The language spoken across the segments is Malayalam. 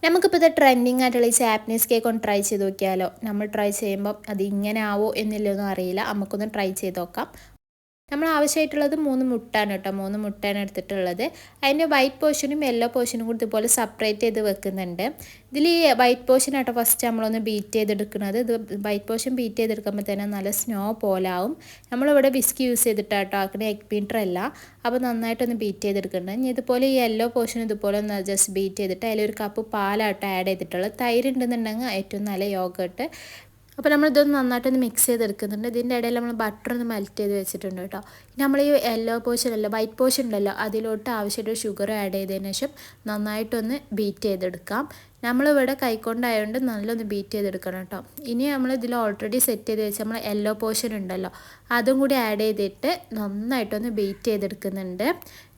നമുക്കിപ്പോൾ ഇത് ട്രെൻഡിങ് ആയിട്ടുള്ള ഈ ജാപ്പനീസ് കേക്ക് ഒന്ന് ട്രൈ ചെയ്ത് നോക്കിയാലോ. നമ്മൾ ട്രൈ ചെയ്യുമ്പോൾ അത് ഇങ്ങനെ ആവോ എന്നില്ലൊന്നും അറിയില്ല. നമുക്കൊന്ന് ട്രൈ ചെയ്ത് നോക്കാം. നമ്മൾ ആവശ്യമായിട്ടുള്ളത് 3 മുട്ടയാണ് കേട്ടോ. 3 മുട്ടയാണ് എടുത്തിട്ടുള്ളത്. അതിൻ്റെ വൈറ്റ് പോർഷനും യെല്ലോ പോർഷനും കൂടി ഇതുപോലെ സെപ്പറേറ്റ് ചെയ്ത് വെക്കുന്നുണ്ട്. ഇതിൽ ഈ വൈറ്റ് പോർഷൻ ആട്ടോ ഫസ്റ്റ് നമ്മളൊന്ന് ബീറ്റ് ചെയ്തെടുക്കുന്നത്. ഇത് വൈറ്റ് പോർഷൻ ബീറ്റ് ചെയ്തെടുക്കുമ്പോൾ തന്നെ നല്ല സ്നോ പോലാവും. നമ്മളിവിടെ വിസ്ക് യൂസ് ചെയ്തിട്ടാട്ടോ ആക്കണ, എഗ് ബീറ്റർ അല്ല. അപ്പോൾ നന്നായിട്ടൊന്ന് ബീറ്റ് ചെയ്തെടുക്കുന്നുണ്ട്. ഇനി ഇതുപോലെ ഈ യെല്ലോ പോർഷൻ ഇതുപോലെ ഒന്ന് ജസ്റ്റ് ബീറ്റ് ചെയ്തിട്ട് അതിലൊരു കപ്പ് പാലാട്ടോ ആഡ് ചെയ്തിട്ടുള്ളത്. തൈര് ഉണ്ടെന്നുണ്ടെങ്കിൽ ഏറ്റവും നല്ല യോഗട്ട്. അപ്പോൾ നമ്മളിതൊന്ന് നന്നായിട്ടൊന്ന് മിക്സ് ചെയ്തെടുക്കുന്നുണ്ട്. ഇതിൻ്റെ ഇടയിൽ നമ്മൾ ബട്ടർ ഒന്ന് മെൽറ്റ് ചെയ്ത് വെച്ചിട്ടുണ്ട് കേട്ടോ. ഇനി നമ്മൾ ഈ യെല്ലോ പോർഷൻ അല്ല വൈറ്റ് പോർഷൻ ഉണ്ടല്ലോ അതിലോട്ട് ആവശ്യമായിട്ട് ഷുഗർ ആഡ് ചെയ്തതിന് ശേഷം നന്നായിട്ടൊന്ന് ബീറ്റ് ചെയ്തെടുക്കാം. നമ്മളിവിടെ കൈക്കൊണ്ടായതുകൊണ്ട് നല്ലൊന്ന് ബീറ്റ് ചെയ്തെടുക്കണം കേട്ടോ. ഇനി നമ്മൾ ഇതിൽ ഓൾറെഡി സെറ്റ് ചെയ്ത് വെച്ച് നമ്മൾ യെല്ലോ പോർഷൻ ഉണ്ടല്ലോ അതും കൂടി ആഡ് ചെയ്തിട്ട് നന്നായിട്ടൊന്ന് ബീറ്റ് ചെയ്തെടുക്കുന്നുണ്ട്.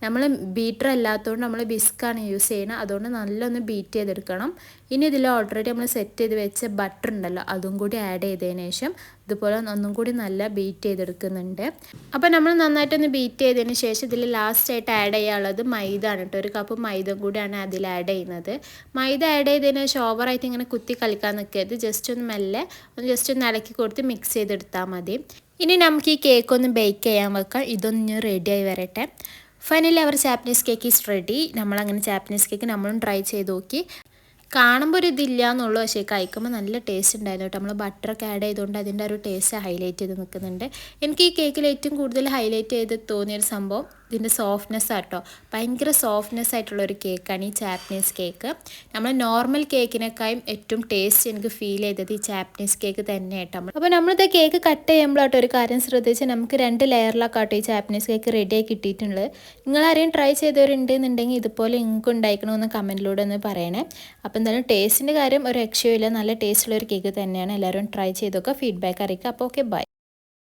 നമ്മൾ ബീറ്റർ അല്ലാത്തതുകൊണ്ട് നമ്മൾ ബിസ്ക്കാണ് യൂസ് ചെയ്യുന്നത്. അതുകൊണ്ട് നല്ലൊന്ന് ബീറ്റ് ചെയ്തെടുക്കണം. ഇനി ഇതിൽ ഓൾറെഡി നമ്മൾ സെറ്റ് ചെയ്ത് വെച്ച ബട്ടർ ഉണ്ടല്ലോ അതും കൂടി ആഡ് ചെയ്തതിന് ശേഷം ഇതുപോലെ ഒന്നും കൂടി നല്ല ബീറ്റ് ചെയ്തെടുക്കുന്നുണ്ട്. അപ്പോൾ നമ്മൾ നന്നായിട്ടൊന്ന് ബീറ്റ് ചെയ്തതിന് ശേഷം ഇതിൽ ലാസ്റ്റായിട്ട് ആഡ് ചെയ്യാനുള്ളത് മൈദ ആണ് കേട്ടോ. ഒരു കപ്പ് മൈദ കൂടിയാണ് അതിൽ ആഡ് ചെയ്യുന്നത്. മൈദ ആഡ് ചെയ്തതിന് ശേഷം ഓവറായിട്ട് ഇങ്ങനെ കുത്തി കളിക്കാൻ നിൽക്കരുത്. ജസ്റ്റ് ഒന്ന് മെല്ലെ ജസ്റ്റ് ഒന്ന് ഇളക്കി കൊടുത്ത് മിക്സ് ചെയ്തെടുത്താൽ മതി. ഇനി നമുക്ക് ഈ കേക്ക് ഒന്ന് ബേക്ക് ചെയ്യാൻ വെക്കാം. ഇതൊന്ന് റെഡിയായി വരട്ടെ. Finally our Japanese cake is ready. നമ്മളങ്ങനെ ജാപ്പനീസ് കേക്ക് നമ്മളും ട്രൈ ചെയ്ത് നോക്കി. കാണുമ്പോൾ ഒരു ഇതില്ല എന്നുള്ളൂ, പക്ഷേ കഴിക്കുമ്പോൾ നല്ല ടേസ്റ്റ് ഉണ്ടായിരുന്നു കേട്ടോ. നമ്മൾ ബട്ടറൊക്കെ ആഡ് ചെയ്തുകൊണ്ട് അതിൻ്റെ ഒരു ടേസ്റ്റ് ഹൈലൈറ്റ് ചെയ്ത് നിൽക്കുന്നുണ്ട്. എനിക്ക് ഈ കേക്കിൽ ഏറ്റവും കൂടുതൽ ഹൈലൈറ്റ് ചെയ്ത് തോന്നിയൊരു സംഭവം ഇതിൻ്റെ സോഫ്റ്റ്നെസ് ആട്ടോ. ഭയങ്കര സോഫ്റ്റ്നെസ് ആയിട്ടുള്ള ഒരു കേക്കാണ് ഈ ജാപ്പനീസ് കേക്ക്. നമ്മൾ നോർമൽ കേക്കിനേക്കാളും ഏറ്റവും ടേസ്റ്റ് എനിക്ക് ഫീൽ ചെയ്തത് ഈ ജാപ്പനീസ് കേക്ക് തന്നെ ആട്ടോ. അപ്പോൾ നമ്മളിത് കേക്ക് കട്ട് ചെയ്യുമ്പോഴാട്ടോ ഒരു കാര്യം ശ്രദ്ധിച്ച് നമുക്ക് 2 ലെയറിലൊക്കെ ആട്ടോ ഈ ജാപ്പനീസ് കേക്ക് റെഡിയായി കിട്ടിയിട്ടുള്ളത്. നിങ്ങളാരെയും ട്രൈ ചെയ്തവരുണ്ടെന്നുണ്ടെങ്കിൽ ഇതുപോലെ നിങ്ങൾക്ക് ഉണ്ടായിരിക്കണമെന്ന് കമൻറ്റിലൂടെ ഒന്ന് പറയണേ. അപ്പോൾ എന്തായാലും ടേസ്റ്റിൻ്റെ കാര്യം ഒരു രക്ഷയുമില്ല. നല്ല ടേസ്റ്റുള്ള ഒരു കേക്ക് തന്നെയാണ്. എല്ലാവരും ട്രൈ ചെയ്തൊക്കെ ഫീഡ്ബാക്ക് അറിയിക്കുക. അപ്പോൾ ഓക്കെ, ബൈ.